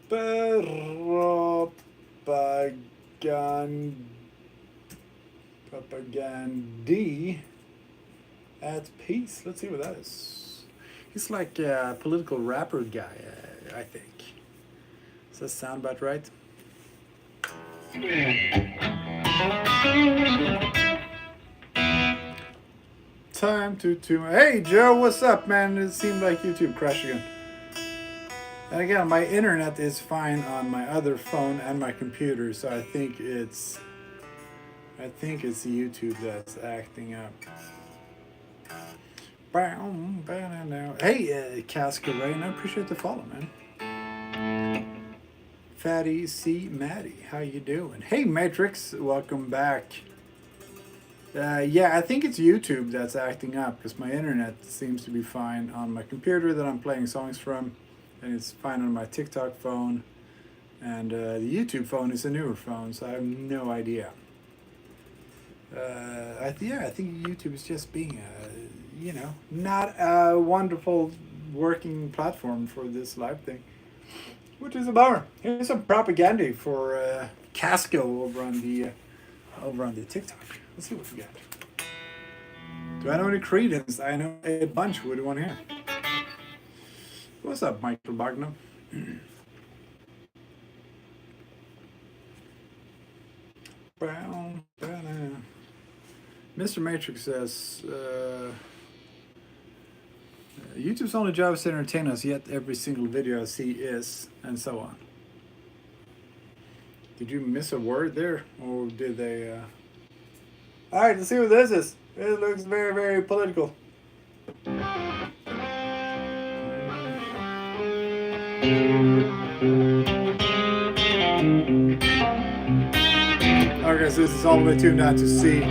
Propagandi at peace. Let's see what that is. He's like a political rapper guy, I think. Does that sound about right? Time to Hey Joe, what's up, man? It seemed like YouTube crashed again. And again, my internet is fine on my other phone and my computer, so I think it's YouTube that's acting up. Hey, Cascarain, I appreciate the follow, man. Fatty C. Maddie, how you doing? Hey, Matrix, welcome back. Yeah, I think it's YouTube that's acting up because my internet seems to be fine on my computer that I'm playing songs from, and it's fine on my TikTok phone, and the YouTube phone is a newer phone, so I have no idea. I think YouTube is just being not a wonderful working platform for this live thing, which is a bummer. Here's some propaganda for Casco over on the TikTok. Let's see what we got. Do I know any Credence? I know a bunch. What do you want to hear? What's up, Michael Bagnum? Mr. Matrix says, YouTube's only job is to entertain us, yet every single video I see is, and so on. Did you miss a word there? Or did they... Alright, let's see what this is. It looks very, very political. Okay, so this is all the way tuned down to C.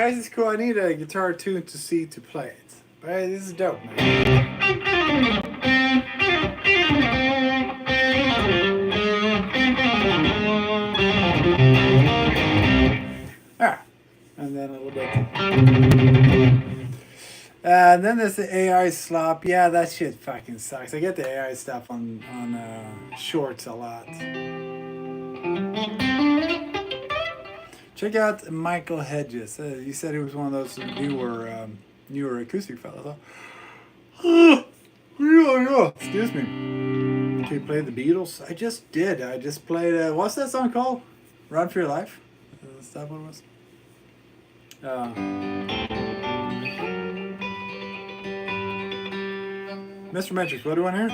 Yeah, this is cool. I need a guitar tuned to C to play it. But hey, this is dope, man. And then a little bit. And then there's the AI slop. Yeah, that shit fucking sucks. I get the AI stuff on shorts a lot. Check out Michael Hedges. He said he was one of those newer acoustic fellas. Huh? Yeah. Excuse me. Can you play the Beatles? I just did. I just played. What's that song called? Run for Your Life. Is that what it was? Mr. Matrix, what do you want to hear?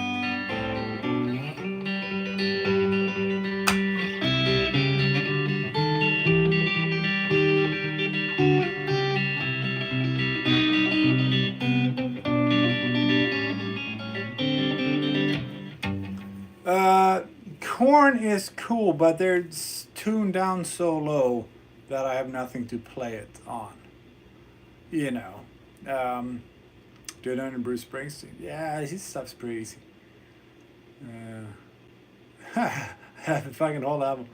Korn is cool, but they're tuned down so low that I have nothing to play it on. You know. Do you know Bruce Springsteen? Yeah, his stuff's pretty easy. The fucking whole album.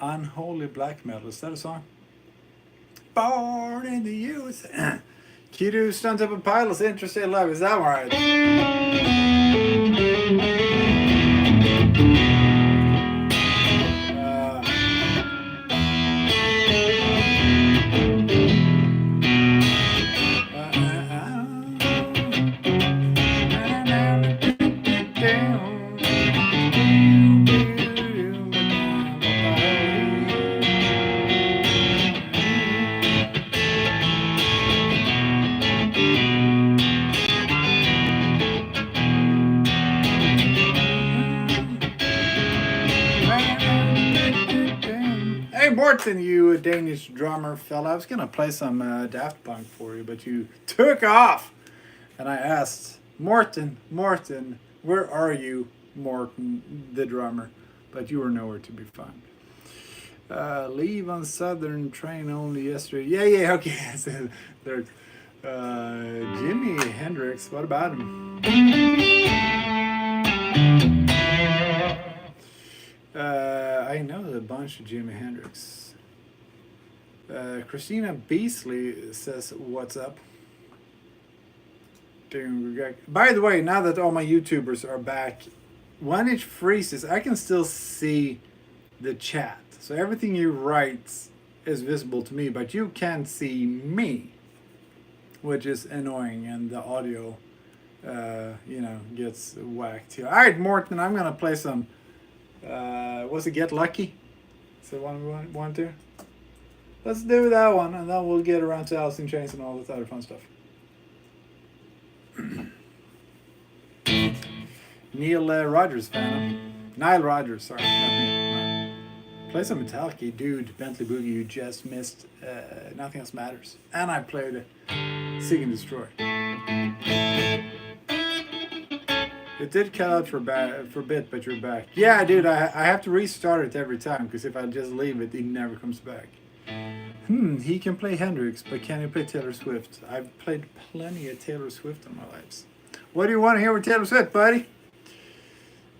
Unholy Black Metal. Is that a song? Born in the USA. Kidu Stunt Up a Pilots Interstate Live. Is that right? Morten, you Danish drummer fella, I was gonna play some Daft Punk for you, but you took off. And I asked, Morten, where are you, Morten, the drummer? But you were nowhere to be found. Leave on Southern train only yesterday. Yeah, okay. So there's Jimi Hendrix. What about him? I know a bunch of Jimi Hendrix. Christina Beasley says, what's up? By the way, now that all my YouTubers are back, when it freezes, I can still see the chat. So everything you write is visible to me, but you can't see me, which is annoying, and the audio, gets whacked here. All right, Morten, I'm gonna play some. Was it Get Lucky? Is that one we want to? Let's do that one, and then we'll get around to Alice in Chains and all this other fun stuff. Neil Rogers fan. Nile Rogers, sorry. Not me. Play some Metallica, dude. Bentley Boogie, you just missed. Nothing else matters. And I played Seek and Destroy. It did cut out for a bit, but you're back. Yeah, dude, I have to restart it every time, because if I just leave it, it never comes back. He can play Hendrix, but can he play Taylor Swift? I've played plenty of Taylor Swift in my lives. What do you want to hear with Taylor Swift, buddy?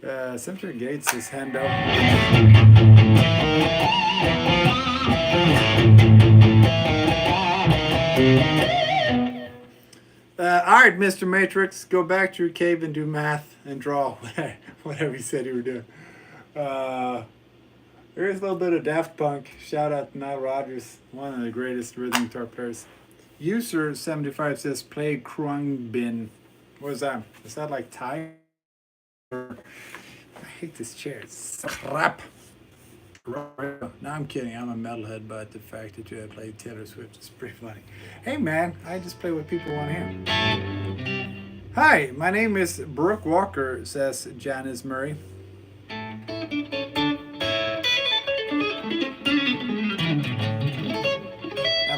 Cemetery Gates is hand up. Alright, Mr. Matrix, go back to your cave and do math and draw whatever you said you were doing. Here's a little bit of Daft Punk. Shout out to Nile Rodgers, one of the greatest rhythm guitar players. User75 says, play Krungbin. What is that? Is that like Thai? I hate this chair. It's so crap. No, I'm kidding. I'm a metalhead, but the fact that you have played Taylor Swift is pretty funny. Hey, man, I just play what people want to hear. Hi, my name is Brooke Walker, says Janice Murray. And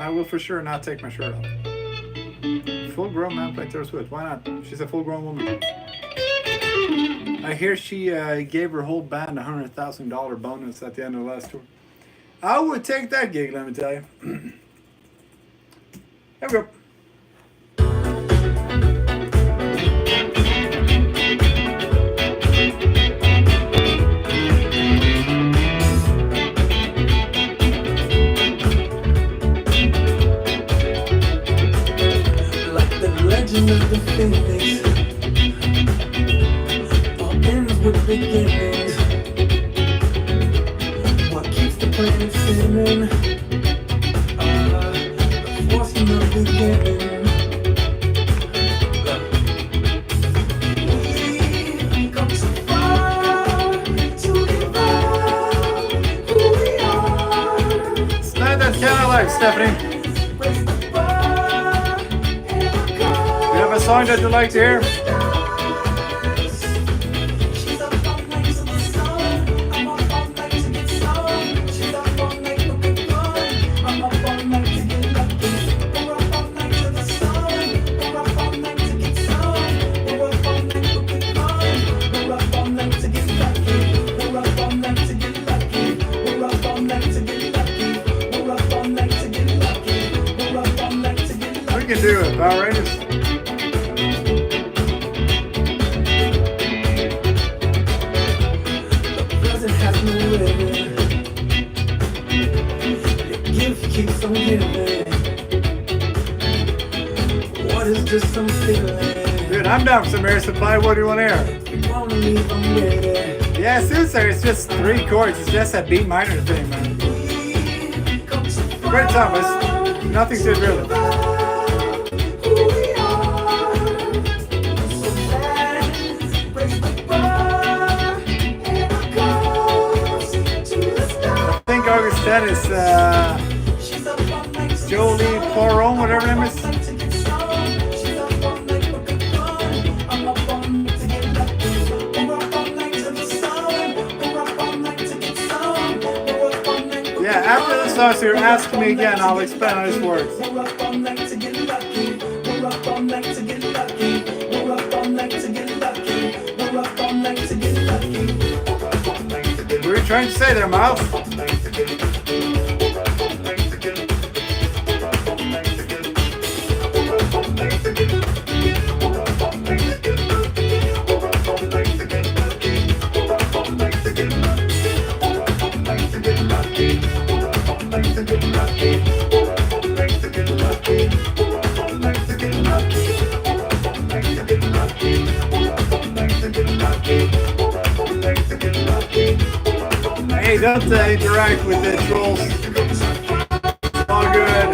I will for sure not take my shirt off. Full-grown man play Taylor Swift. Why not? She's a full-grown woman. I hear she gave her whole band a $100,000 bonus at the end of the last tour. I would take that gig, let me tell you. Here we go. Like the legend of the Phoenix. With beginnings, what keeps the planet spinning? The force from the beginning. We've come so far to give up who we are. Slide that kind of life, Stephanie. You have a song that you'd like to hear? We can do it, Power Rangers. The present has no limit. Your gift keeps on giving. just some feeling. Dude, I'm down for some air supply. What do you want to hear? Wanna leave them there. Yeah, Suicide is just 3 chords. It's just a B minor thing, man. Great song, but nothing too really. I think August 10 is Jolie Poiron, whatever her name is. Yeah, after this song, so you're asking me again, I'll expand on his words. What are you trying to say there, Miles? Hey, don't interact with the trolls. It's all good.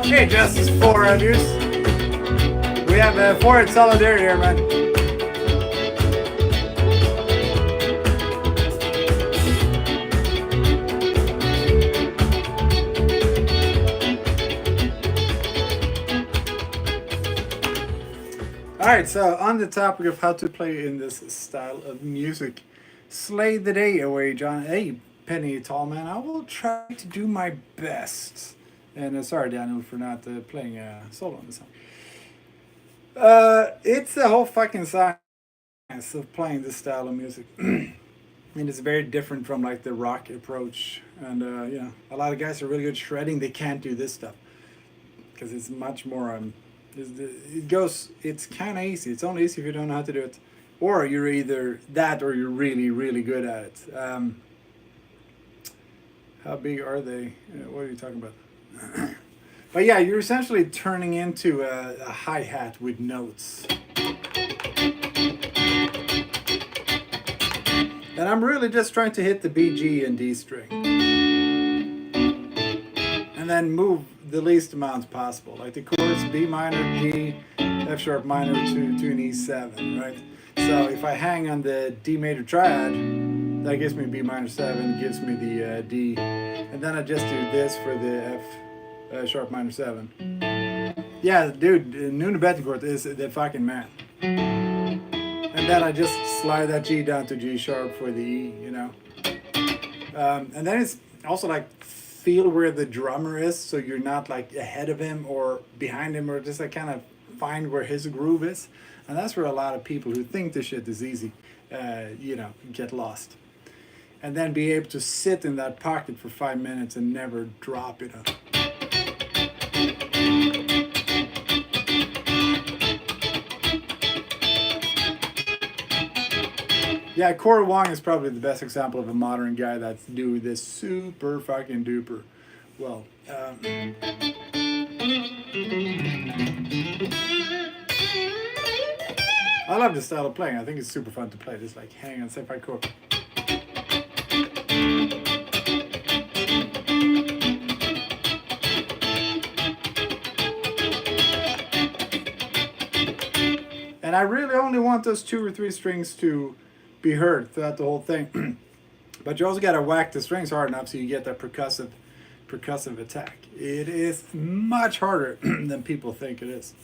Hey, Justice 4 reviews. We have 4 in solidarity here, man. Alright, so on the topic of how to play in this style of music, slay the day away, John. Hey, Penny Tallman, I will try to do my best. And sorry, Daniel, for not playing a solo on this song. It's a whole fucking science of playing this style of music. And it's very different from like the rock approach. And you know, a lot of guys are really good shredding. They can't do this stuff because it's much more. It's kind of easy. It's only easy if you don't know how to do it, or you're either that or you're really, really good at it. How big are they? What are you talking about? But yeah, you're essentially turning into a hi-hat with notes. And I'm really just trying to hit the B, G, and D string. And then move the least amount possible. Like the chords B minor, G, F sharp minor to an E7, right? So if I hang on the D major triad, that gives me B minor 7, gives me the D. And then I just do this for the F sharp minor 7. Yeah, dude, Nuno Bettencourt is the fucking man. And then I just slide that G down to G sharp for the E, you know. And then it's also like feel where the drummer is, so you're not like ahead of him or behind him, or just like kind of find where his groove is. And that's where a lot of people who think this shit is easy, you know, get lost. And then be able to sit in that pocket for 5 minutes and never drop it up. Yeah, Corey Wong is probably the best example of a modern guy that's doing this super fucking duper well. I love this style of playing. I think it's super fun to play. Just like hang on, say if I chord. And I really only want those 2 or 3 strings to be heard throughout the whole thing. But you also got to whack the strings hard enough so you get that percussive attack. It is much harder than people think it is.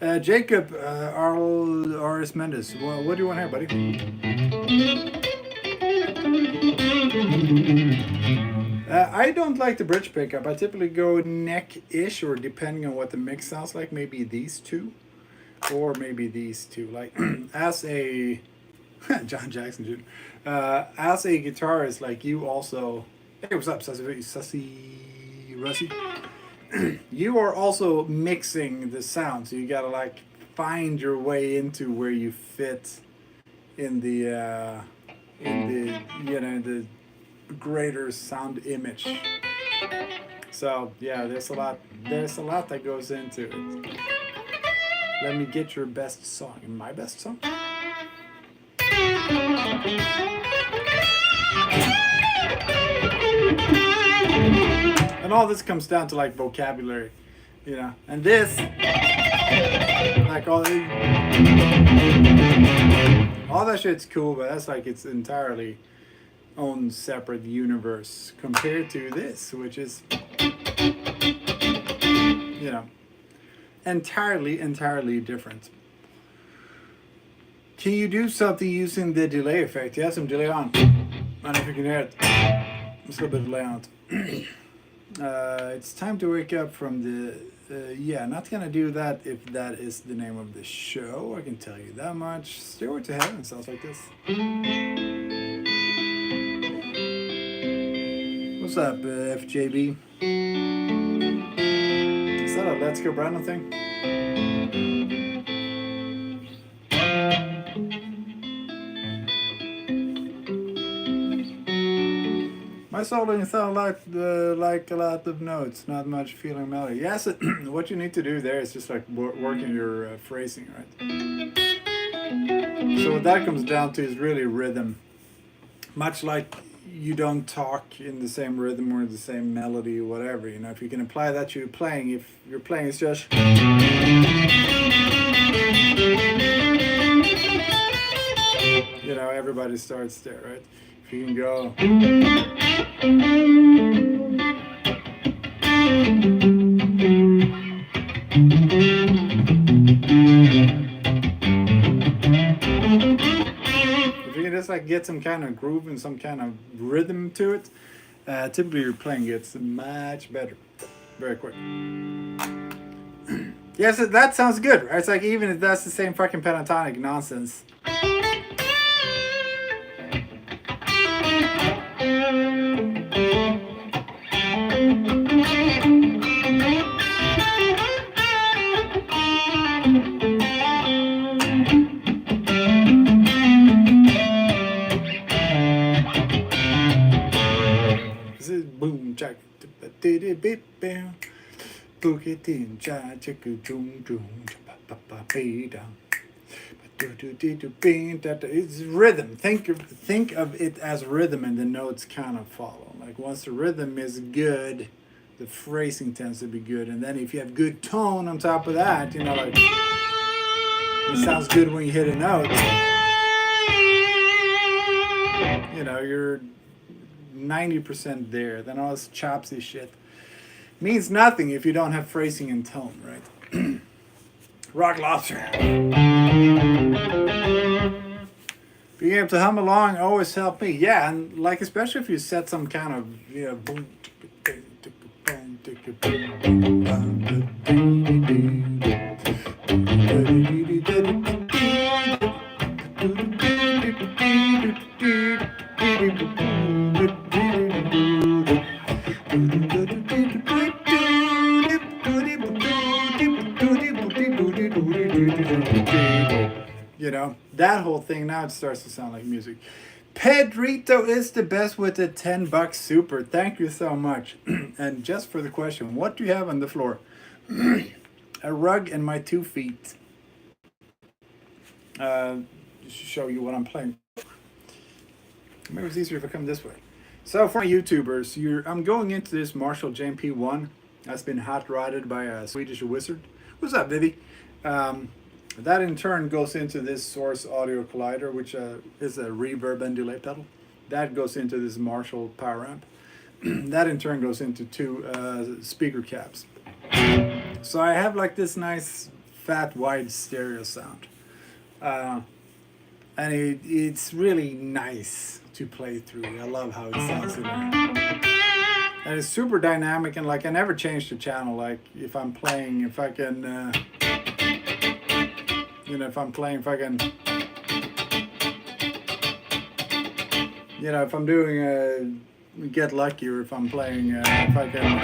Jacob R.S. Mendes, what do you want here, buddy? I don't like the bridge pickup. I typically go neck-ish, or depending on what the mix sounds like, maybe these two, or maybe these two. Like, as a John Jackson Jr. As a guitarist, like you also, hey, what's up, Sussy Russie? You are also mixing the sound, so you gotta like find your way into where you fit in the the greater sound image. So yeah, there's a lot that goes into it. Let me get your best song. My best song? And all this comes down to like vocabulary, you know. And this, like all that shit's cool, but that's like its entirely own separate universe compared to this, which is, you know, entirely different. Can you do something using the delay effect? You have some delay on. I don't know if you can hear it. There's a little bit of delay on it. It's time to wake up from the... yeah, not gonna do that if that is the name of the show. I can tell you that much. Stairway to Heaven sounds like this. What's up, FJB? Is that a Let's Go Brandon thing? My soloing sound like a lot of notes, not much feeling melody. Yes, what you need to do there is just like working your phrasing, right? So what that comes down to is really rhythm. Much like you don't talk in the same rhythm or the same melody or whatever, you know, if you can apply that to your playing, if your playing is just... You know, everybody starts there, right? If you can go... If you can just like get some kind of groove and some kind of rhythm to it, typically your playing gets much better, very quick. Yes, that sounds good, right? It's like even if that's the same fucking pentatonic nonsense. Boom, jack, it's rhythm. Think of it as rhythm, and the notes kind of follow. Like once the rhythm is good, the phrasing tends to be good, and then if you have good tone on top of that, you know, like it sounds good when you hit a note. You know, you're 90% there. Then all this chopsy shit means nothing if you don't have phrasing and tone, right? Rock Lobster. Being able to hum along always helped me. Yeah, and like especially if you set some kind of, you know, boom. You know, that whole thing, now it starts to sound like music. Pedrito is the best with the $10 super. Thank you so much. And just for the question, what do you have on the floor? A rug and my 2 feet. Just to show you what I'm playing. Maybe it's easier if I come this way. So for my YouTubers, I'm going into this Marhshall JMP1 that's been hot rodded by a Swedish wizard. What's up, Vivi? That in turn goes into this Source Audio Collider, which is a reverb and delay pedal. That goes into this Marhshall poweramp. That in turn goes into 2 speaker caps. So I have like this nice fat wide stereo sound, and it's really nice to play through. I love how it sounds in there, and it's super dynamic. And like I never change the channel. Like if I'm playing, if I can, you know, if I'm playing, if I can. You know, if I'm doing Get Lucky, or if I'm playing, if I can.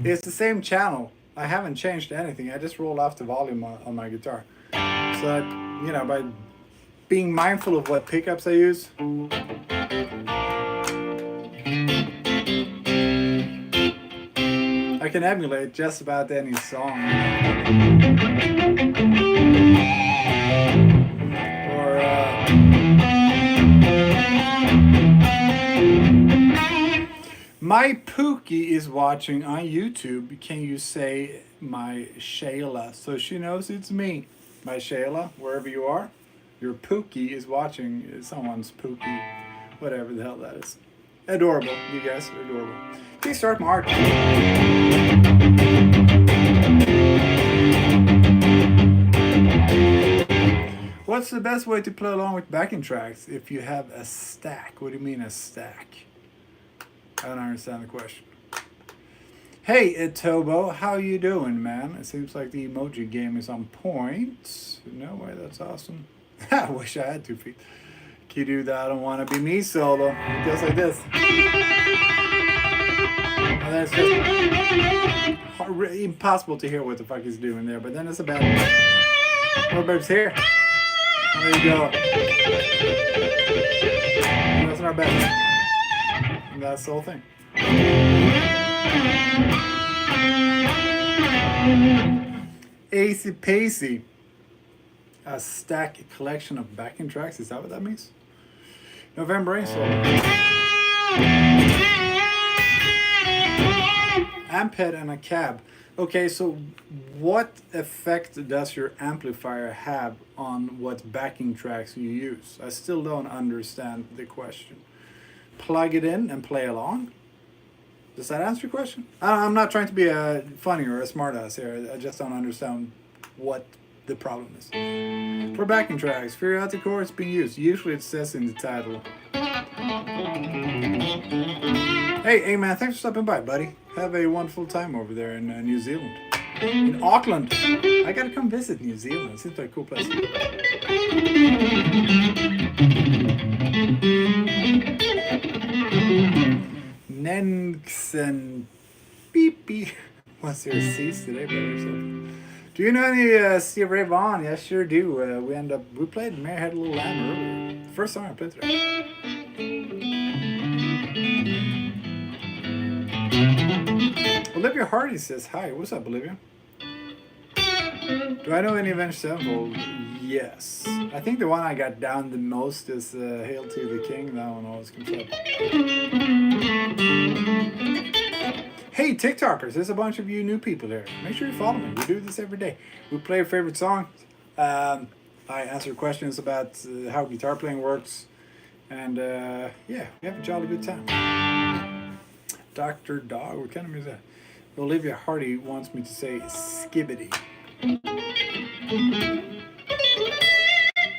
It's the same channel. I haven't changed anything. I just roll off the volume on my guitar. So that, you know, by being mindful of what pickups I use. I can emulate just about any song. Or my Pookie is watching on YouTube. Can you say my Shayla so she knows it's me? My Shayla, wherever you are, your Pookie is watching someone's Pookie, whatever the hell that is. Adorable, you guys are adorable. Please start March. What's the best way to play along with backing tracks if you have a stack? What do you mean a stack? I don't understand the question. Hey, Tobo, how you doing, man? It seems like the emoji game is on point. No way, that's awesome. I wish I had 2 feet. Can you do that? I don't want to be me solo. It goes like this. And then it's just impossible to hear what the fuck he's doing there, but then it's a bad one. Reverb's here. There you go. And that's not bad. And that's the whole thing. Easy Pacey. A stack, a collection of backing tracks. Is that what that means? November Rain solo. Amp head and a cab. Okay, so what effect does your amplifier have on what backing tracks you use? I still don't understand the question. Plug it in and play along? Does that answer your question? I'm not trying to be funny or a smartass here. I just don't understand what the problem is. For backing tracks, periodic chords being used. Usually it says in the title. Hey man, thanks for stopping by, buddy. Have a wonderful time over there in New Zealand. In Auckland. I gotta come visit New Zealand. It seems like a cool place. Nenxen beep beep. What's there C's today by yourself? Do you know any Steve Ray Vaughan? Yes, sure do. We played Mary Had a Little Lamb earlier. First song I played today. Olivia Hardy says hi. What's up, Olivia? Do I know any Avenged Sevenfold? Yes. I think the one I got down the most is Hail to the King. That one always comes up. Hey, TikTokers, there's a bunch of you new people here. Make sure you follow me. We do this every day. We play our favorite song. I answer questions about how guitar playing works. And yeah, we have a jolly good time. Dr. Dog, what kind of music is that? Olivia Hardy wants me to say skibbity.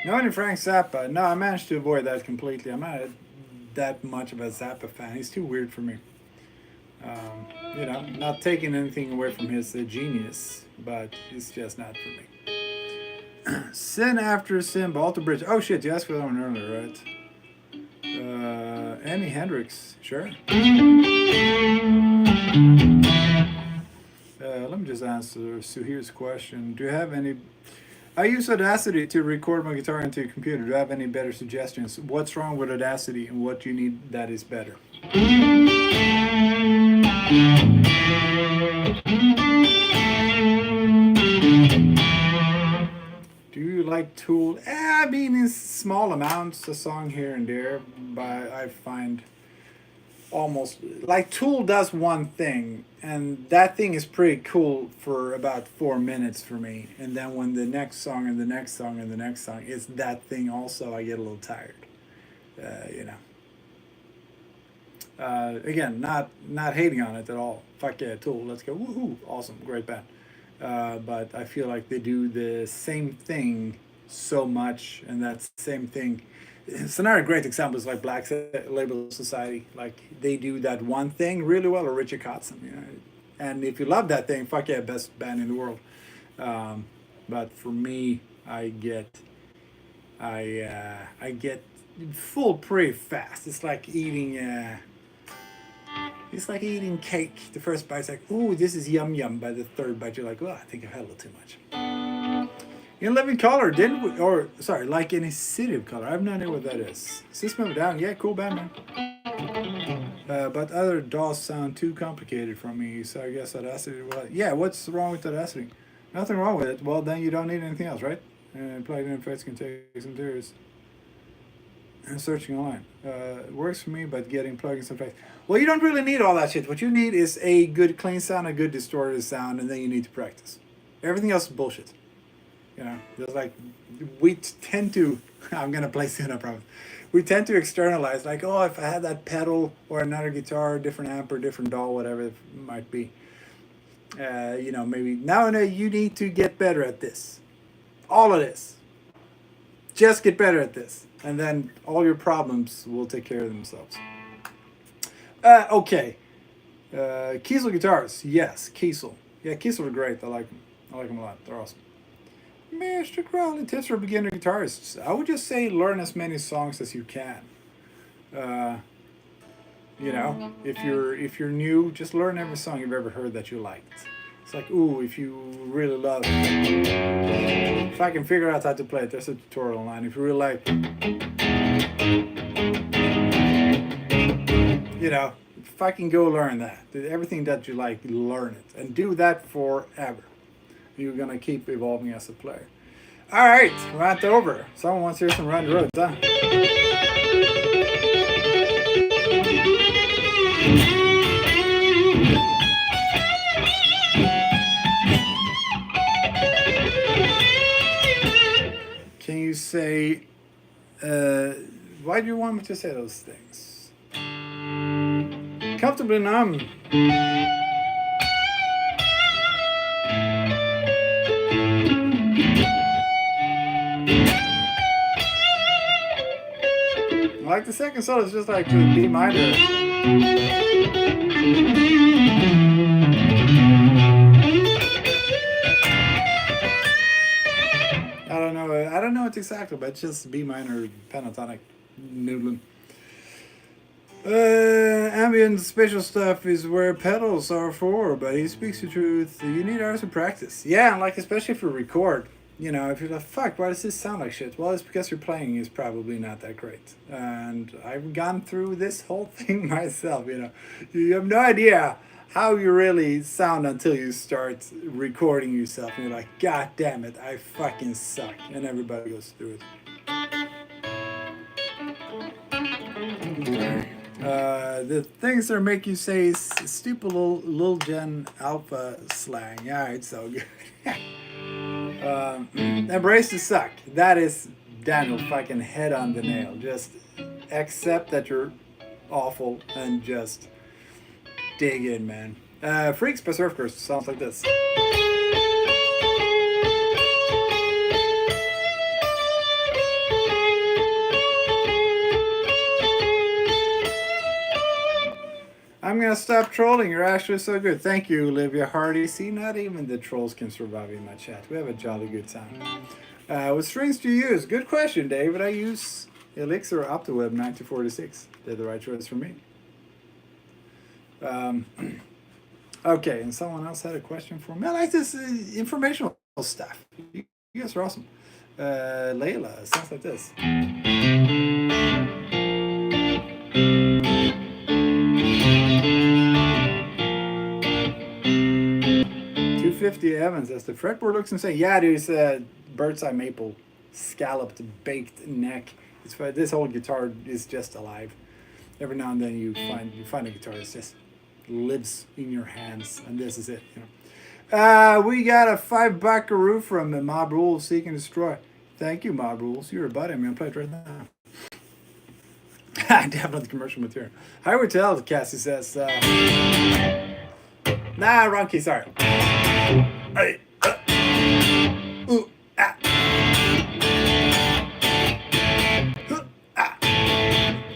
No, any Frank Zappa. No, I managed to avoid that completely. I'm not that much of a Zappa fan. He's too weird for me. You know, not taking anything away from his genius, but it's just not for me. Sin After Sin, Alter Bridge. Oh shit, you asked for that one earlier, right? Annie Hendrix, sure. Let me just answer Suhir's question. Do you have any... I use Audacity to record my guitar into a computer. Do you have any better suggestions? What's wrong with Audacity and what you need that is better? Do you like Tool? I mean, in small amounts, a song here and there, but I find almost like Tool does one thing, and that thing is pretty cool for about 4 minutes for me. And then when the next song and the next song and the next song is that thing also, I get a little tired. You know. Again, not hating on it at all. Fuck yeah, Tool, let's go. Woohoo! Awesome, great band. But I feel like they do the same thing so much, and that same thing. It's another great example is like Black Label Society. Like they do that one thing really well, or Richard Kotzen. You know, and if you love that thing, fuck yeah, best band in the world. But for me, I get full pretty fast. It's like eating. It's like eating cake. The first bite's like, ooh, this is yum yum. By the third bite, you're like, oh, I think I've had a little too much. In Living Color, didn't we? Or, sorry, Like in a City of Color. I have no idea what that is. System of a Down, yeah, cool band, man. But other DAWs sound too complicated for me, so I guess Audacity, well, yeah, what's wrong with Audacity? Nothing wrong with it. Well, then you don't need anything else, right? Plugin effects can take some tears. And searching online. It works for me, but getting plugins and effects. Well, you don't really need all that shit. What you need is a good clean sound, a good distorted sound, and then you need to practice. Everything else is bullshit. You know, there's like, we tend to, I'm going to play soon, I promise. We tend to externalize, like, oh, if I had that pedal or another guitar, different amp or different DAW, whatever it might be. You know, maybe, now you need to get better at this. All of this. Just get better at this. And then all your problems will take care of themselves. Okay. Kiesel Guitars. Yes, Kiesel. Yeah, Kiesel are great. I like them. I like them a lot. They're awesome. Mr. Crowley, tips for beginner guitarists. I would just say learn as many songs as you can. You know, if you're new, just learn every song you've ever heard that you liked. It's like, ooh, if you really love it. If I can figure out how to play it, there's a tutorial online. If you really like, you know, fucking go learn that. Everything that you like, learn it. And do that forever. You're going to keep evolving as a player. All right, rant over. Someone wants to hear some Randy Rhoads, huh? Can you say, why do you want me to say those things? Comfortably numb. Like the second solo is just like to B minor. I don't know it exactly, but it's just B minor pentatonic noodling. Ambient spatial stuff is where pedals are for, but he speaks the truth. You need hours of practice. Yeah, like especially if you record. You know, if you're like, fuck, why does this sound like shit? Well, it's because your playing is probably not that great. And I've gone through this whole thing myself, you know. You have no idea how you really sound until you start recording yourself. And you're like, God damn it, I fucking suck. And everybody goes through it. The things that make you say stupid little Gen Alpha slang. Yeah, it's so good. Embrace the suck. That is Daniel fucking head on the nail. Just accept that you're awful and just dig in, man. Freaks by Surfers sounds like this. I'm gonna stop trolling. You're actually so good. Thank you, Olivia Hardy. See, not even the trolls can survive in my chat. We have a jolly good time. What strings do you use? Good question, David. I use Elixir Optoweb 1946. They're the right choice for me. Okay, and someone else had a question for me. I like this informational stuff. You guys are awesome. Layla, sounds like this. 250 Evans as the fretboard looks insane. Yeah, dude, it's a bird's eye maple, scalloped, baked neck. It's this whole guitar is just alive. Every now and then you find a guitar that just lives in your hands, and this is it. You know. We got a $5 buckaroo from Mob Rules Seek and Destroy. Thank you, Mob Rules. You're a buddy. I'm gonna play it right now. Definitely commercial material. I would tell, Cassie says. Nah, wrong key, sorry. Hey, ooh, ah.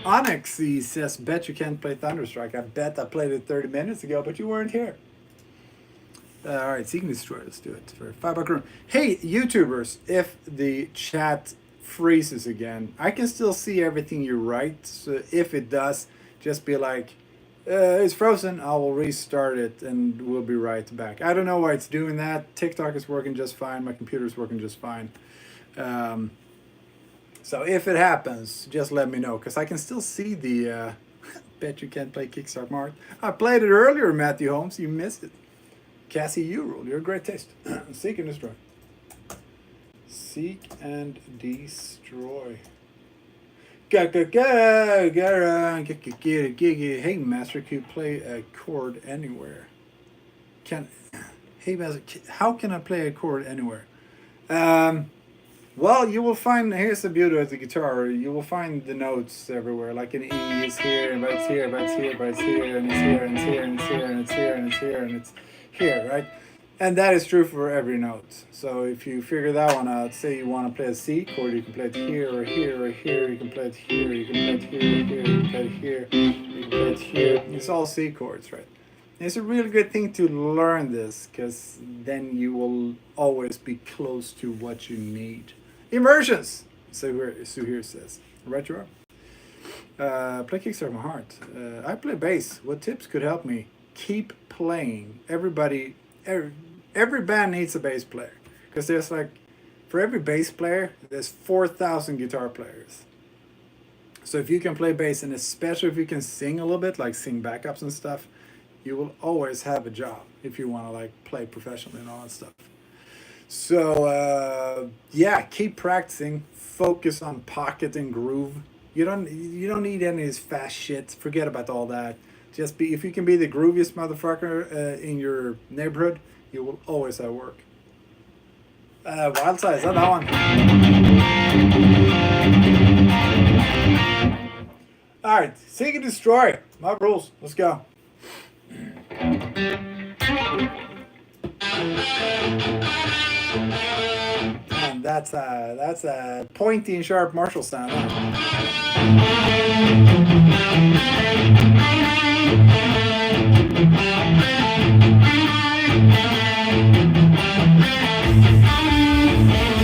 Onyx, he says, bet you can't play Thunderstrike. I bet I played it 30 minutes ago, but you weren't here. Alright, Seek and Destroy, let's do it for $5 room. Hey, YouTubers, if the chat freezes again, I can still see everything you write, so if it does, just be like, it's frozen, I will restart it and we'll be right back. I don't know why it's doing that. TikTok is working just fine, my computer's working just fine. So if it happens, just let me know, because I can still see the bet you can't play Kickstart Mark. I played it earlier, Matthew Holmes, you missed it. Cassie, you rule, you're a great taste. Seek and Destroy. Seek and Destroy. Hey Master, can you play a chord anywhere? Hey Master, how can I play a chord anywhere? Well, you will find, here's the beauty of the guitar, you will find the notes everywhere, like an E is here, but it's here, but it's here, but it's here, and it's here, and it's here, and it's here, and it's here, and it's here, and it's here, right? And that is true for every note. So if you figure that one out, say you want to play a C chord, you can play it here, or here, or here, you can play it here, you can play it here, or here, you can play it here, you can play it here. It's all C chords, right? It's a really good thing to learn this, because then you will always be close to what you need. Immersions! So here says. Retro. Play Kickstart My Heart. I play bass. What tips could help me? Keep playing. Every band needs a bass player. Because there's like, for every bass player, there's 4,000 guitar players. So if you can play bass, and especially if you can sing a little bit, like sing backups and stuff, you will always have a job if you want to like play professionally and all that stuff. So yeah, keep practicing. Focus on pocket and groove. You don't need any of this fast shit. Forget about all that. Just be, if you can be the grooviest motherfucker in your neighborhood, you will always have work. Wild Side, is that one? All right, Seek and Destroy. My rules. Let's go. And that's a pointy and sharp Marshall sound.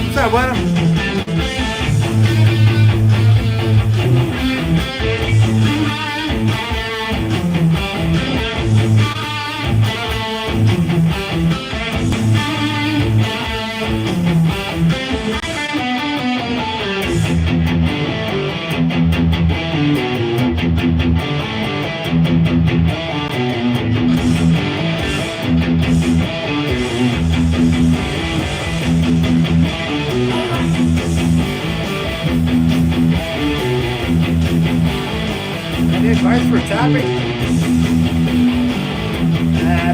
What's up, Adam? Any advice for tapping?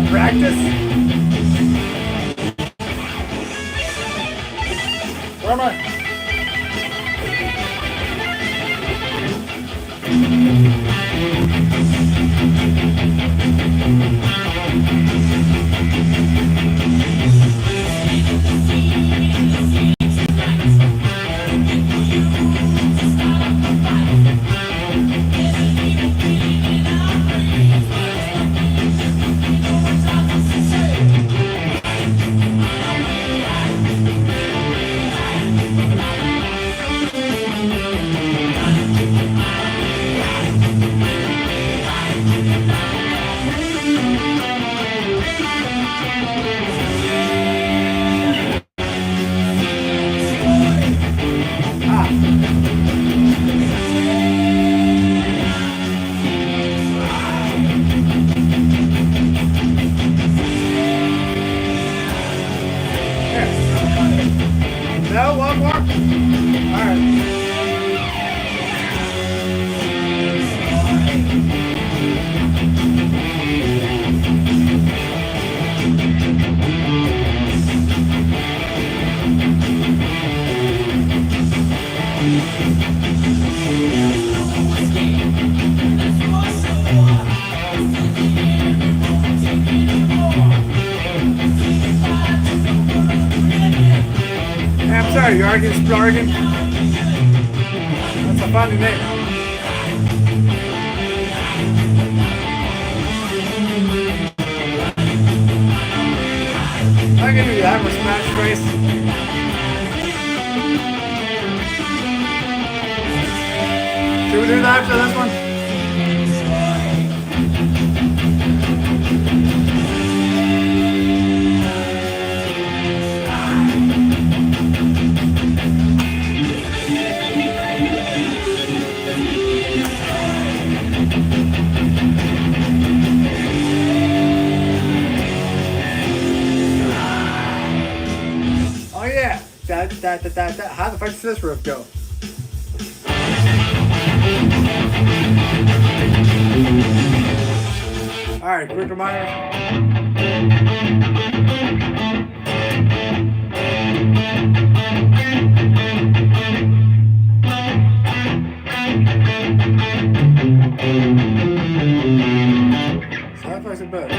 Practice? Where am I? Snarkin Splarkin. That's a funny name. I can do that with Smash Face. Should we do that after this one? Oh yeah, how the fuck does this riff go? Alright, quick reminder. Sound effects are better.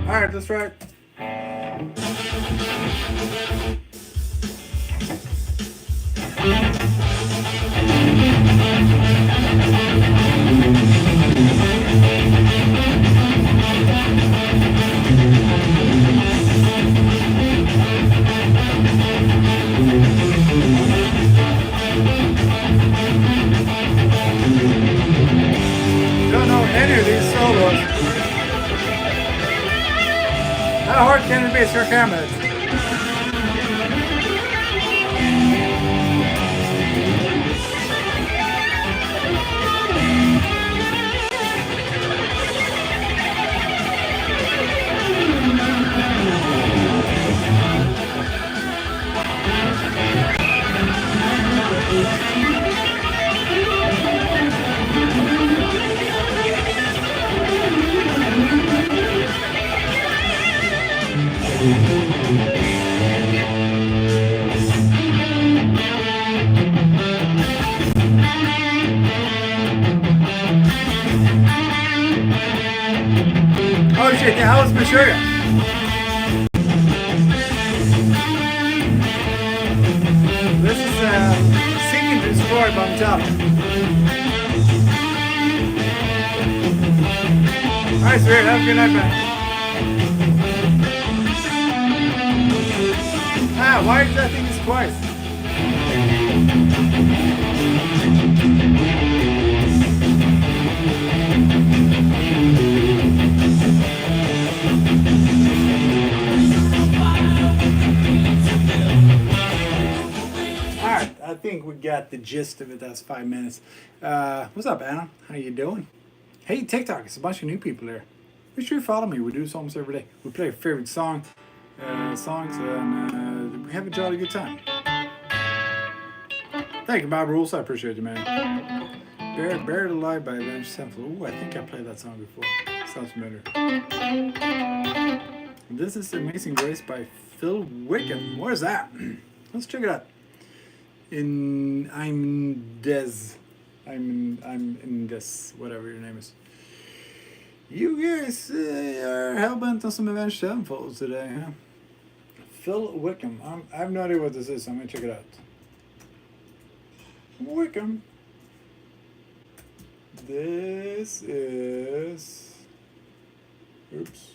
Alright, let's try it. Don't know any of these solos. How hard can it be? It's your camera. Oh shit, yeah, how was Manchuria? This is Seeking to Destroy by Metallica. Alright, sweet, have a good night, man. Ah, why did I think this twice? Alright, I think we got the gist of it. That's 5 minutes. What's up, Anna? How you doing? Hey, TikTok, it's a bunch of new people there. Be sure you follow me. We do this almost every day. We play our favorite songs, and we have a jolly good time. Thank you, Bob Rules. I appreciate you, man. Buried Alive by Avenged Sevenfold. Ooh, I think I played that song before. Sounds familiar. This is Amazing Grace by Phil Wickham. What is that? Let's check it out. I'm in Des, whatever your name is. You guys are hellbent on some Avenged Sevenfold today, huh? Phil Wickham. I have no idea what this is. I'm gonna check it out. Wickham. This is. Oops.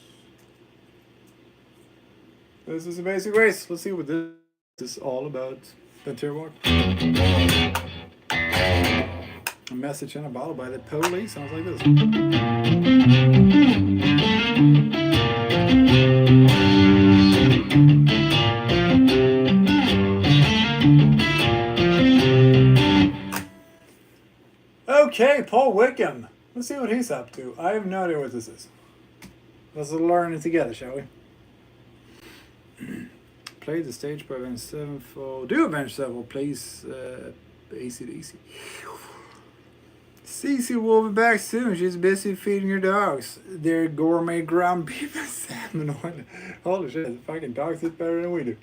This is Amazing Grace. Let's see what this is all about. Walk. A message in a bottle by the police. Sounds like this. Okay, Paul Wickham. Let's see what he's up to. I have no idea what this is. Let's learn it together, shall we? Play the stage by Avenged Sevenfold. Do Avenged Sevenfold, please. AC/DC. Cece will be back soon. She's busy feeding her dogs. They're gourmet ground beef and salmon oil. Holy shit, the fucking dogs eat better than we do.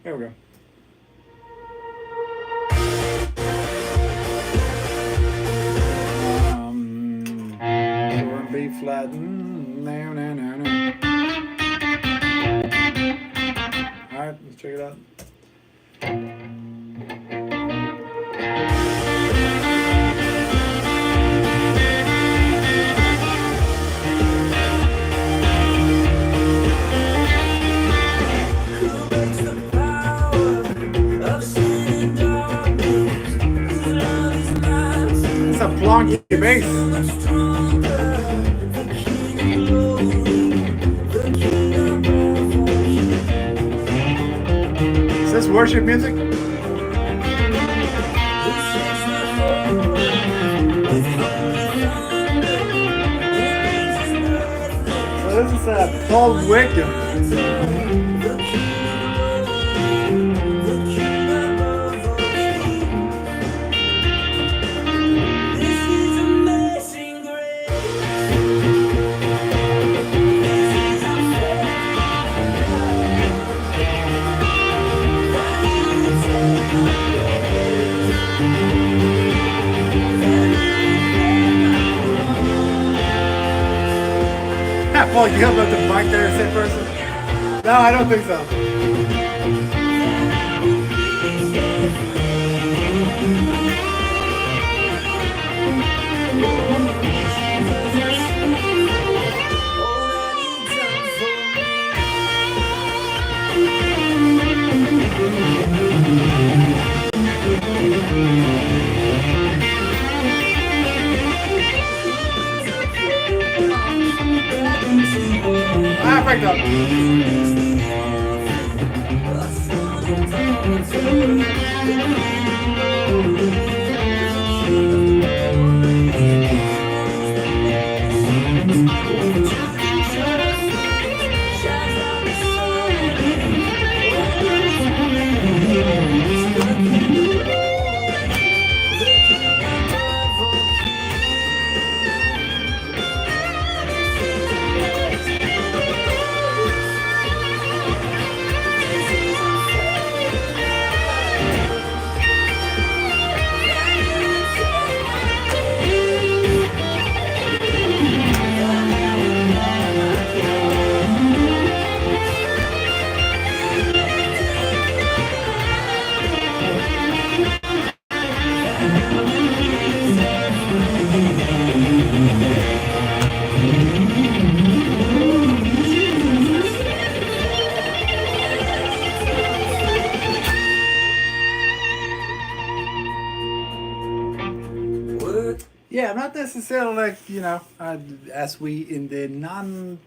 Here we go. Corned beef flat. No. check it out. It's a plonky bass. Is this worship music? So this is Paul Wickham. Paul, you got the mic there, same person? No, I don't think so. Ah, break up. Yeah, not necessarily like, as we in the non,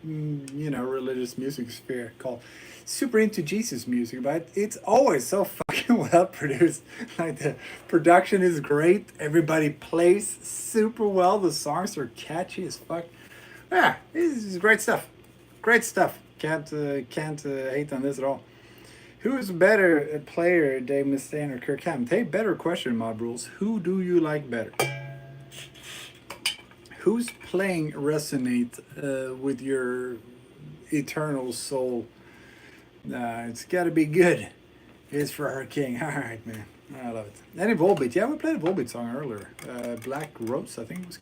religious music sphere call super into Jesus music, but it's always so fucking well produced. Like the production is great, everybody plays super well, the songs are catchy as fuck. Yeah, this is great stuff. Great stuff. Can't hate on this at all. Who is a better player, Dave Mustaine or Kirk Hammett? Hey, better question, Mob Rules. Who do you like better? Whose playing resonate with your eternal soul? It's got to be good. It's for our king. All right, man. I love it. Any Volbeat? Yeah, we played a Volbeat song earlier. Black Rose, I think it was.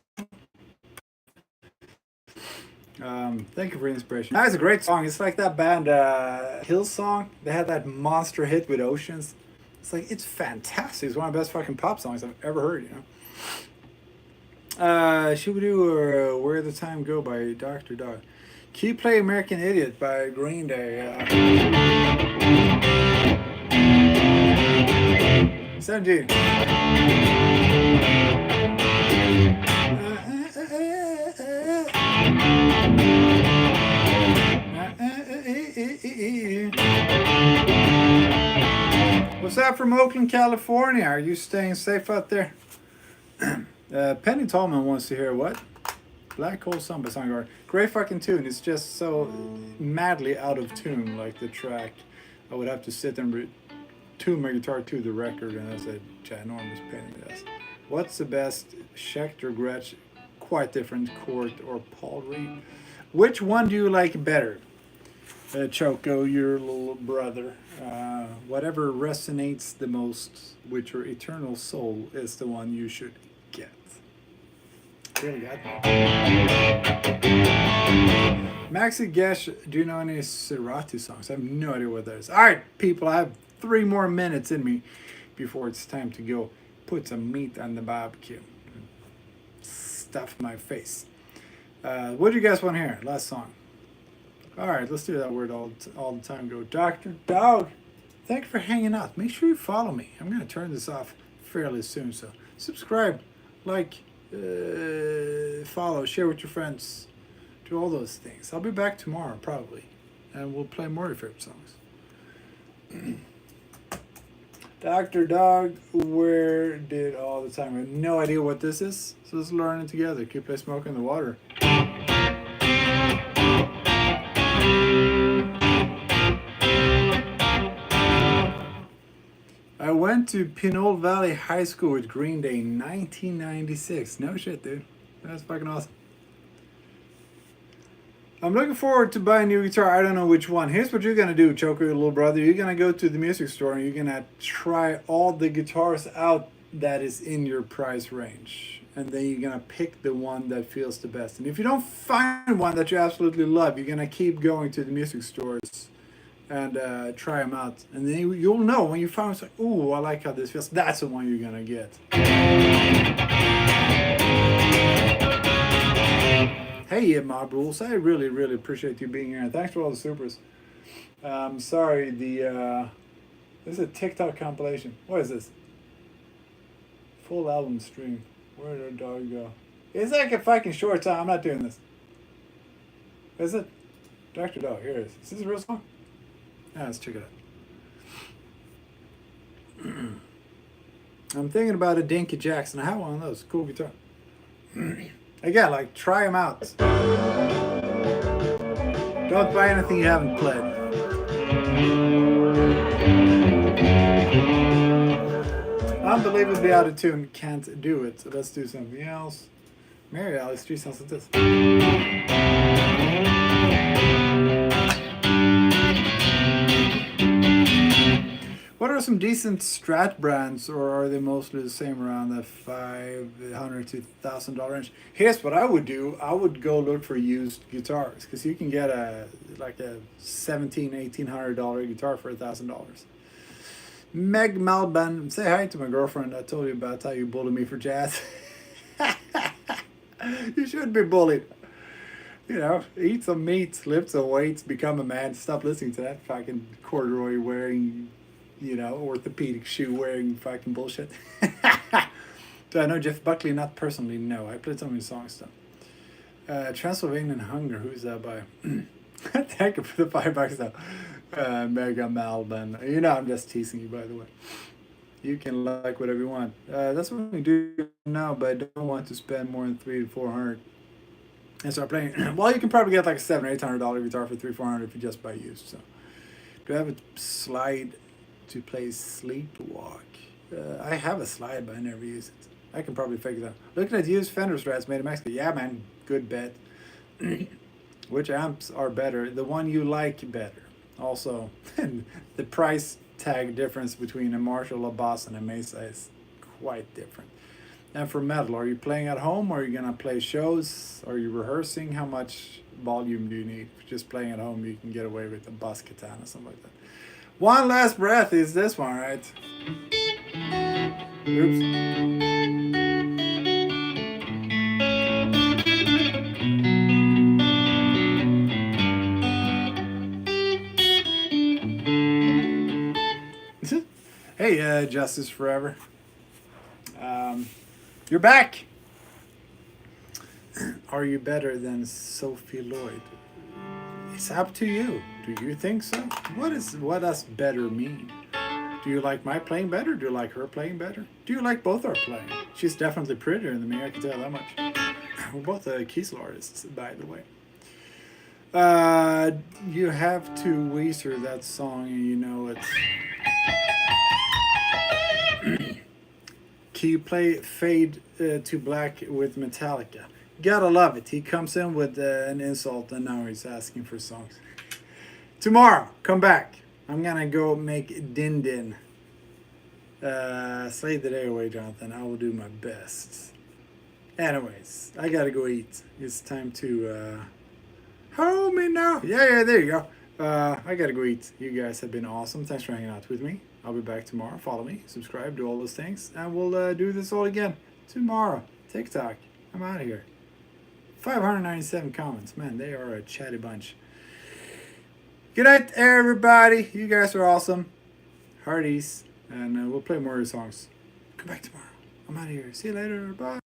Thank you for the inspiration. That was a great song. It's like that band Hillsong. They had that monster hit with Oceans. It's fantastic. It's one of the best fucking pop songs I've ever heard, Should we do Where the Time Go by Dr. Dog? Can you play American Idiot by Green Day? 17. What's that from Oakland, California? Are you staying safe out there? Penny Tallman wants to hear what? Black Hole Sun by Soundgarden. Great fucking tune. It's just so madly out of tune, like the track. I would have to sit and tune my guitar to the record, and that's a ginormous pain in the ass. What's the best, Schechter, Gretsch, quite different, Court, or Paul Reed? Which one do you like better? Choco, your little brother. Whatever resonates the most with your eternal soul is the one you should get. Really got me. Maxi Gesh, do you know any Serati songs? I have no idea what that is. All right, people, I have 3 more minutes in me before it's time to go put some meat on the barbecue. Stuff my face. What do you guys want to hear? Last song. All right, let's do that word all the time. Go, Dr. Dog. Thank you for hanging out. Make sure you follow me. I'm going to turn this off fairly soon. So subscribe, like, follow, share with your friends. Do all those things. I'll be back tomorrow, probably. And we'll play more of your favorite songs. Dr. Dog, where did all the time? I have no idea what this is. So let's learn it together. Keep play smoke in the water. I went to Pinole Valley High School with Green Day in 1996. No shit, dude. That's fucking awesome. I'm looking forward to buying a new guitar. I don't know which one. Here's what you're going to do, Choker, little brother. You're going to go to the music store and you're going to try all the guitars out that is in your price range. And then you're going to pick the one that feels the best. And if you don't find one that you absolutely love, you're going to keep going to the music stores and try them out. And then you'll know when you find it's like, ooh, I like how this feels. That's the one you're going to get. Hey, Mob Rules. I really, really appreciate you being here. And thanks for all the supers. Sorry, this is a TikTok compilation. What is this? Full album stream. Where did the dog go? It's like a fucking short time. I'm not doing this. Is it? Dr. Dog, here it is. Is this a real song? Yeah, let's check it out. I'm thinking about a Dinky Jackson. I have one of those. Cool guitar. Again, like, try them out. Don't buy anything you haven't played. Unbelievably out of tune. Can't do it. So let's do something else. Mary Alice 3 sounds like this. What are some decent Strat brands, or are they mostly the same around the $500 to $1,000 range? Here's what I would do. I would go look for used guitars, because you can get a $1,700-$1,800 guitar for $1,000. Meg Malban, say hi to my girlfriend. I told you about how you bullied me for jazz. You should be bullied. You know, eat some meat, lift some weights, become a man. Stop listening to that fucking corduroy wearing, you know, orthopedic shoe wearing fucking bullshit. Do I know Jeff Buckley? Not personally, no. I played some of his songs though. Transylvanian Hunger, who's that by? Thank you for the $5 though. Mega Malban. You know, I'm just teasing you, by the way. You can like whatever you want. That's what we do now, but I don't want to spend more than $300 to $400 and start playing. Well, you can probably get like a $700 or $800 guitar for $300 to $400 if you just buy used. So, do I have a slide to play Sleepwalk? I have a slide, but I never use it. I can probably figure that out. Looking at used Fender Strats made in Mexico. Yeah, man, good bet. Which amps are better? The one you like better. Also, the price tag difference between a Marshall, a Boss, and a Mesa is quite different. And for metal, are you playing at home, or are you gonna play shows? Are you rehearsing? How much volume do you need? If you're just playing at home, you can get away with a Boss Katana, something like that. One Last Breath is this one, right? Oops. Hey, Justice Forever. You're back. Are you better than Sophie Lloyd? It's up to you. Do you think so? What does better mean? Do you like my playing better? Do you like her playing better? Do you like both our playing? She's definitely prettier than me, I can tell that much. We're both Kiesel artists, by the way. You have to Weezer that song, and you know it's... Can you play Fade to Black with Metallica? Gotta love it. He comes in with an insult, and now he's asking for songs. Tomorrow, come back. I'm gonna go make Din Din. Slay the day away, Jonathan. I will do my best. Anyways, I gotta go eat. It's time to hold me now. Yeah, there you go. I gotta go eat. You guys have been awesome. Thanks for hanging out with me. I'll be back tomorrow. Follow me, subscribe, do all those things, and we'll do this all again tomorrow. TikTok. I'm out of here. 597 comments. Man, they are a chatty bunch. Good night, everybody. You guys are awesome. Hearties. And we'll play more of your songs. Come back tomorrow. I'm out of here. See you later. Bye.